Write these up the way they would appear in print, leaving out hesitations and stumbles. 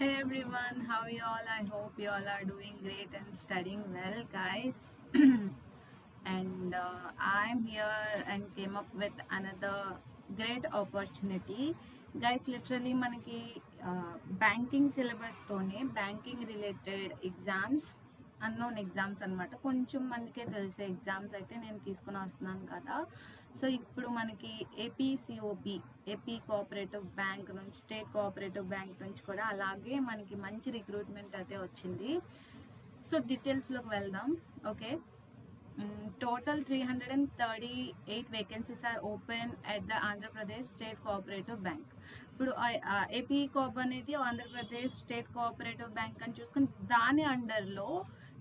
Hey everyone, how you all? I hope you all are doing great and studying well, guys. And I'm here and came up with another great opportunity. Guys, literally మనకి banking సిలబస్తోనే banking related exams అన్నోన్ exams అనమాట. కొంచెం మందికే తెలిసే exams అయితే నేను తీసుకుని వస్తున్నాను కదా. సో ఇప్పుడు మనకి ఏపీ కోఆపరేటివ్ బ్యాంక్ నుంచి, స్టేట్ కోఆపరేటివ్ బ్యాంక్ నుంచి కూడా అలాగే మనకి మంచి రిక్రూట్మెంట్ అయితే వచ్చింది. సో డీటెయిల్స్లోకి వెళ్దాం. Okay, total 338 vacancies are open at the Andhra Pradesh State Cooperative Bank. ఇప్పుడు ఏపీ కోఆప్ అనేది ఆంధ్రప్రదేశ్ స్టేట్ కోఆపరేటివ్ బ్యాంక్ అని చూసుకుని దాని అండర్లో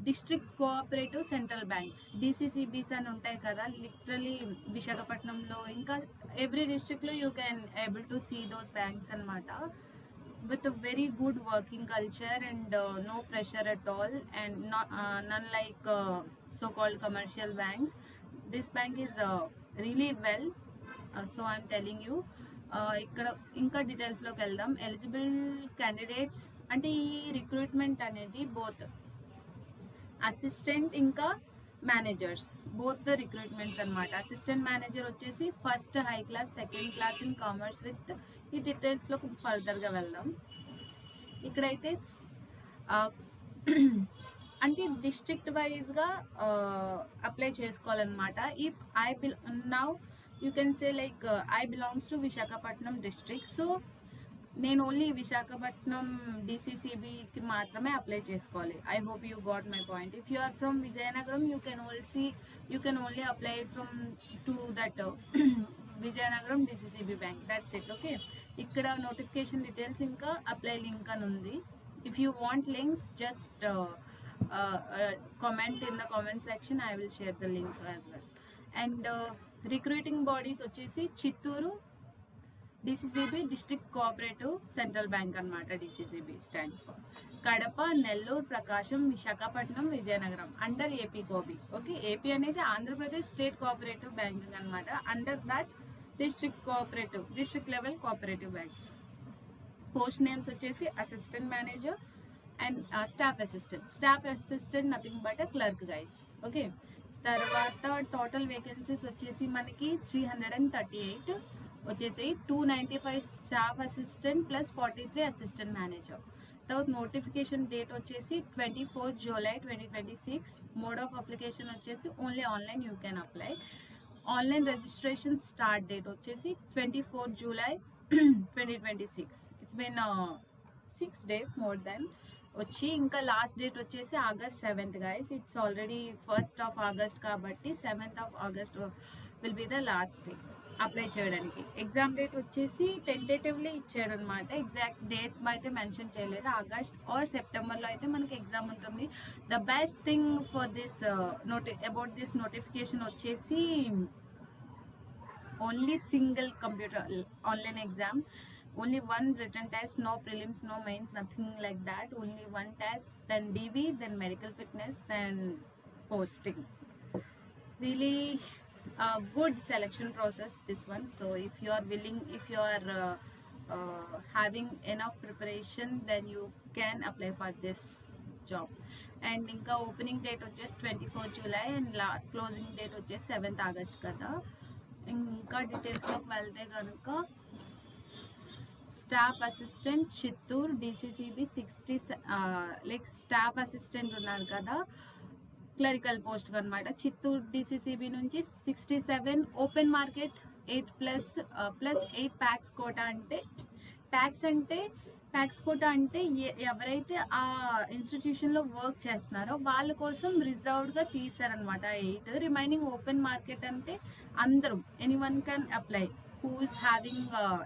district cooperative central banks DCCBs అని ఉంటాయి కదా. లిటరలీ విశాఖపట్నంలో ఇంకా ఎవ్రీ డిస్ట్రిక్ట్లో you can able to see those banks అనమాట. With a very good working culture and no pressure at all, and none like so-called commercial banks. This bank is really well, so I'm telling you. ఇక్కడ ఇంకా డీటెయిల్స్లోకి వెళ్దాం. Eligible candidates అంటే ఈ recruitment అనేది both assistant ఇంకా managers, both the recruitments అనమాట. Assistant manager వచ్చేసి first high class, second class in commerce with. ఈ డీటెయిల్స్లోకి ఫర్దర్గా వెళ్దాం. ఇక్కడైతే అంటే డిస్ట్రిక్ట్ వైజ్గా అప్లై చేసుకోవాలన్నమాట. If now you can say like I belongs to Visakhapatnam district, so నేను ఓన్లీ విశాఖపట్నం డిసిసిబికి మాత్రమే అప్లై చేసుకోవాలి. I hope you got my point. If you are from Vizianagaram you can only apply from to that Vizianagaram DCCB bank. That's it. Okay, ఇక్కడ notification details ఇంకా apply link అని ఉంది. If you want links just comment in the comment section, I will share the links as well. And recruiting bodies వచ్చేసి Chittoor DCCB, district cooperative central bank అనమాట. DCCB stands for Kadapa, Nellore, Prakasam, Visakhapatnam, Vizianagaram under AP కోబి. Okay, AP అనేది Andhra Pradesh state cooperative banking అనమాట. Under that district level cooperative banks. Post names వచ్చేసి assistant manager and staff assistant nothing but clerk guys. Okay, తర్వాత total vacancies వచ్చేసి మనకి 338 వచ్చేసి 295 staff assistant plus 43 assistant manager. తర్వాత notification date వచ్చేసి 24 July 2026. Mode of application వచ్చేసి only online you can apply. Online registration start date వచ్చేసి 24 July 2026. It's been 6 days more than వచ్చి. ఇంకా లాస్ట్ డేట్ వచ్చేసి August 7th guys. It's already 1st of August కాబట్టి 7th of August will be the last day apply చేయడానికి. Exam date వచ్చేసి tentatively ఇచ్చాడు అనమాట. Exact date అయితే మెన్షన్ చేయలేదు. ఆగస్ట్ ఆర్ సెప్టెంబర్లో అయితే మనకి ఎగ్జామ్ ఉంటుంది. The best thing for this about this notification వచ్చేసి only single computer online exam, only one written test, no prelims, no mains, nothing like that. Only one test, then DV, then medical fitness, then posting. Really good selection process this one. So if you are willing, if you are having enough preparation, then you can apply for this job. And ఇంకా opening date వచ్చేసి 24 July and closing date వచ్చేసి 7th August కదా. ఇంకా డీటెయిల్స్లోకి వెళ్తే కనుక staff assistant Chittoor DCCB 60 like staff assistant ఉన్నారు కదా, క్లరికల్ పోస్ట్ అనమాట. చిత్తూరు డిసిసిబి నుంచి 67 ఓపెన్ మార్కెట్ 8+8 ప్యాక్స్ కోటా. అంటే ప్యాక్స్ కోటా అంటే ఎవరైతే ఆ ఇన్స్టిట్యూషన్లో వర్క్ చేస్తున్నారో వాళ్ళ కోసం రిజర్వ్డ్గా తీసారనమాట 8. రిమైనింగ్ ఓపెన్ మార్కెట్ అంటే అందరూ, anyone can apply. who is having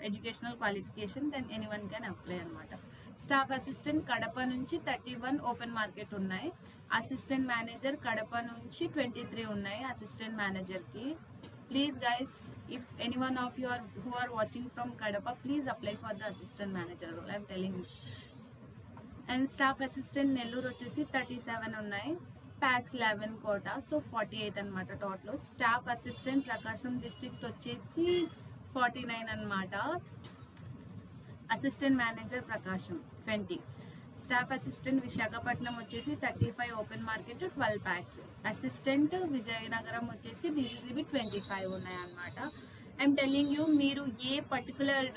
educational qualification, then anyone can apply అనమాట. స్టాఫ్ అసిస్టెంట్ కడప నుంచి 31 ఓపెన్ మార్కెట్ ఉన్నాయి. అసిస్టెంట్ మేనేజర్ కడప నుంచి 23 ఉన్నాయి అసిస్టెంట్ మేనేజర్కి. Please guys, if any one of you are who are watching from Kadapa, please apply for the assistant manager role, I'm telling you. And staff assistant Nellore వచ్చేసి 37 ఉన్నాయి. PACS 11 quota, so 48 అనమాట total. Staff assistant Prakasam district వచ్చేసి 49 అనమాట. Assistant manager Prakasam 20, staff assistant Visakhapatnam వచ్చేసి 35 open market 12 packs, assistant Vizianagaram వచ్చేసి DCCB 25 ఉన్నాయన్నమాట. I'm telling you, మీరు ఏ particular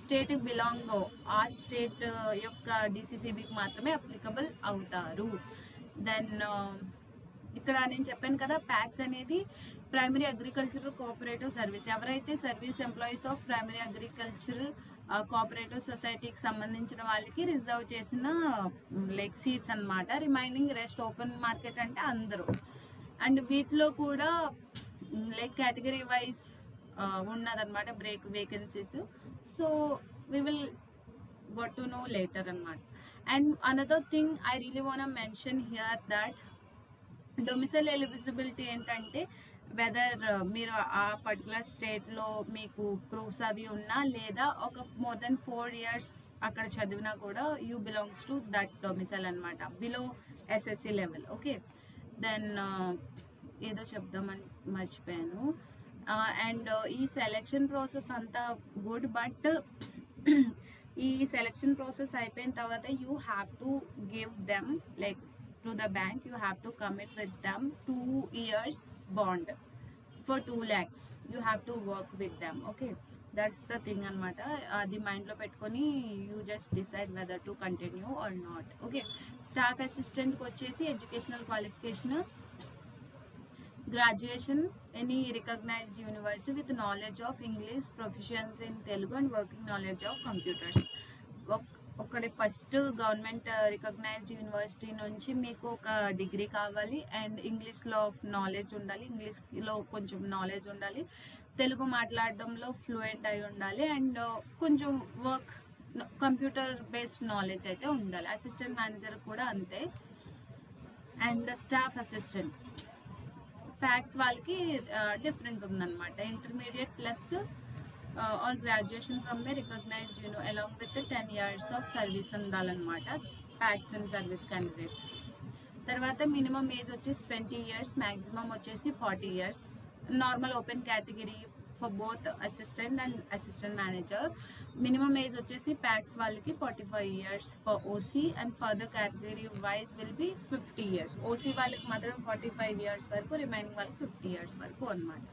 స్టేట్కి బిలాంగ్ ఆ స్టేట్ యొక్క డిసిసిబికి మాత్రమే అప్లికబుల్ అవుతారు. దెన్ ఇక్కడ నేను చెప్పాను కదా, ప్యాక్స్ అనేది ప్రైమరీ అగ్రికల్చరల్ కోఆపరేటివ్ సర్వీస్. ఎవరైతే service employees of primary agricultural cooperative సొసైటీకి సంబంధించిన వాళ్ళకి రిజర్వ్ చేసిన లైక్ సీట్స్ అనమాట. రిమైనింగ్ రెస్ట్ ఓపెన్ మార్కెట్ అంటే అందరూ. అండ్ వీటిలో కూడా లైక్ కేటగిరీ వైజ్ ఉన్నదన్నమాట break vacancies. So we will got to know later అనమాట. And another thing I really want mention here that domicile eligibility ఏంటంటే whether మీరు ఆ పర్టికులర్ స్టేట్లో మీకు ప్రూఫ్స్ అవి ఉన్నా లేదా ఒక మోర్ దెన్ 4 years అక్కడ చదివినా కూడా you belongs to that domicile అనమాట, below SSC level. Okay, then ఏదో చెప్దామని మర్చిపోయాను. అండ్ ఈ సెలెక్షన్ ప్రాసెస్ అంతా గుడ్, బట్ ఈ సెలెక్షన్ ప్రాసెస్ అయిపోయిన తర్వాత you have to give them like to the bank, you have to commit with them 2 years bond for 2 lakhs. You have to work with them. Okay, that's the thing anamata. Adi mind lo pettukoni you just decide whether to continue or not. Okay, staff assistant ko vachesi educational qualification graduation any recognized university with knowledge of English, proficiency in Telugu and working knowledge of computers. ఒకటి first government recognised university నుంచి మీకు ఒక degree కావాలి and ఇంగ్లీష్లో knowledge ఉండాలి, ఇంగ్లీష్లో కొంచెం knowledge ఉండాలి, తెలుగు మాట్లాడడంలో ఫ్లూయెంట్ అయి ఉండాలి అండ్ కొంచెం వర్క్ కంప్యూటర్ బేస్డ్ నాలెడ్జ్ అయితే ఉండాలి. అసిస్టెంట్ మేనేజర్ కూడా అంతే. అండ్ స్టాఫ్ అసిస్టెంట్ ప్యాక్స్ వాళ్ళకి డిఫరెంట్ ఉందన్నమాట. Intermediate plus or graduation from a recognized along with the 10 years of service ఉండాలన్నమాట ప్యాక్స్ అండ్ సర్వీస్ క్యాండిడేట్స్. తర్వాత మినిమం ఏజ్ వచ్చేసి 20 years, మ్యాక్సిమం వచ్చేసి 40 years. Normal open category for both assistant and assistant manager. Minimum age వచ్చేసి PACS వాళ్ళకి 45 years for OC and further category wise will be 50 years. OC వాళ్ళకి మాత్రం 45 years వరకు, remaining వాళ్ళకి 50 years వరకు అనమాట.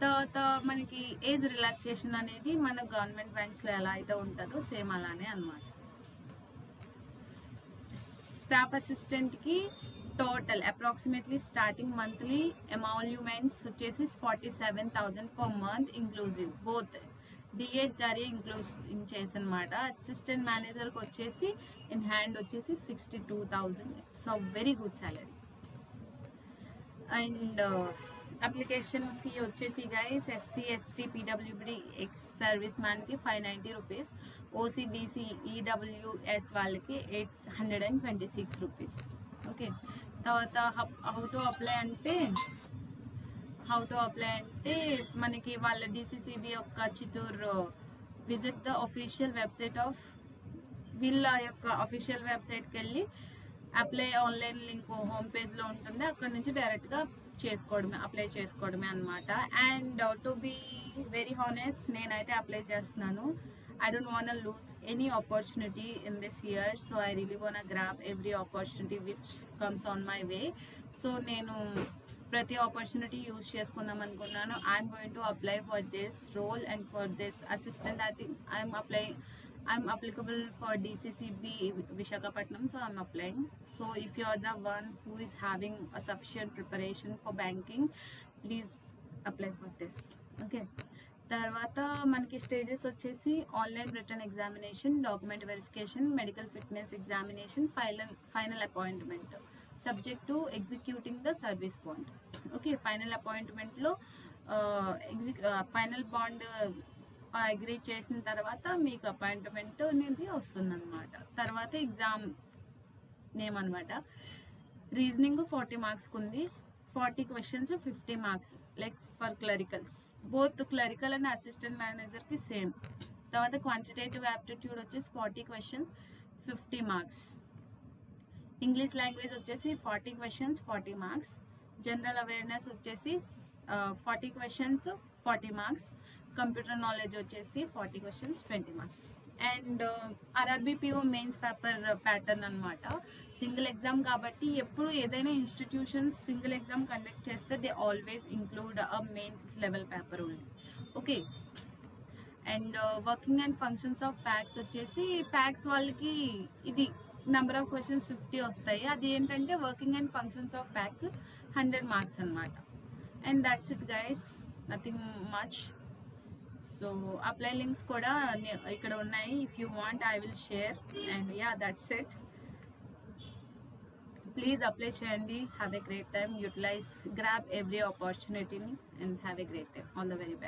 తర్వాత మనకి ఏజ్ రిలాక్సేషన్ అనేది మన గవర్నమెంట్ బ్యాంక్స్లో ఎలా అయితే ఉంటుందో సేమ్ అలానే అనమాట. స్టాఫ్ అసిస్టెంట్కి total approximately starting monthly emoluments వచ్చేసి 47,000 per month inclusive, both DHRA inclusive చేసి అనమాట. అసిస్టెంట్ మేనేజర్కి వచ్చేసి ఇన్ హ్యాండ్ వచ్చేసి 62,000. It's a very good salary. And application fee వచ్చేసి guys SC ST PWB ex service మ్యాన్కి 590 రూపీస్, ఓసీ బీసీ ఈడబ్ల్యూఎస్ వాళ్ళకి 826 rupees. Okay, తర్వాత హౌ టు అప్లై అంటే మనకి వాళ్ళ డిసిసిబి యొక్క Chittoor visit the official website of వీళ్ళ యొక్క అఫీషియల్ వెబ్సైట్కి వెళ్ళి అప్లై ఆన్లైన్ లింక్ హోమ్ పేజ్లో ఉంటుంది, అక్కడ నుంచి డైరెక్ట్గా అప్లై చేసుకోవడమే అనమాట. And to be very honest, నేనైతే అప్లై చేస్తున్నాను. I don't want lose any opportunity in this year, so I really want grab every opportunity which comes on my way. So నేను ప్రతి ఆపర్చునిటీ యూజ్ చేసుకుందాం అనుకున్నాను. I'm going to apply for this role and for this assistant. I think I'm applicable for DCCB Visakhapatnam, so I'm applying. So if you are the one who is having a sufficient preparation for banking, please apply for this. Okay, తర్వాత మనకి stages వచ్చేసి online written examination, document verification, medical fitness examination, final appointment subject to executing the service bond. Okay, final అపాయింట్మెంట్లో final bond agree చేసిన తర్వాత మీకు appointment అనేది వస్తుందన్నమాట. తర్వాత ఎగ్జామ్ నేమ్ అనమాట. రీజనింగ్ 40 మార్క్స్కి ఉంది, 40 questions 50 marks like for clericals, both clerical and assistant మేనేజర్కి సేమ్. తర్వాత క్వాంటిటేటివ్ యాప్టిట్యూడ్ వచ్చేసి 40 questions 50 marks. ఇంగ్లీష్ లాంగ్వేజ్ వచ్చేసి 40 questions 40 marks. జనరల్ అవేర్నెస్ వచ్చేసి 40 questions 40 marks. కంప్యూటర్ నాలెడ్జ్ వచ్చేసి 40 questions 20 marks. And RRB PO mains paper pattern అనమాట. Single exam కాబట్టి ఎప్పుడు ఏదైనా ఇన్స్టిట్యూషన్స్ సింగిల్ ఎగ్జామ్ కండక్ట్ చేస్తే they always include a mains level paper only. Okay. And working and functions of PACS వచ్చేసి PACS వాళ్ళకి ఇది number of questions 50 వస్తాయి. అది ఏంటంటే working and functions of PACS 100 marks అనమాట. And that's it guys, nothing much. So apply links కూడా ఇక్కడ ఉన్నాయి. If you want I will share. And yeah, that's it. Please apply చేయండి. Have a great time. Utilise, grab every ఆపర్చునిటీని and have a great time. All the very best.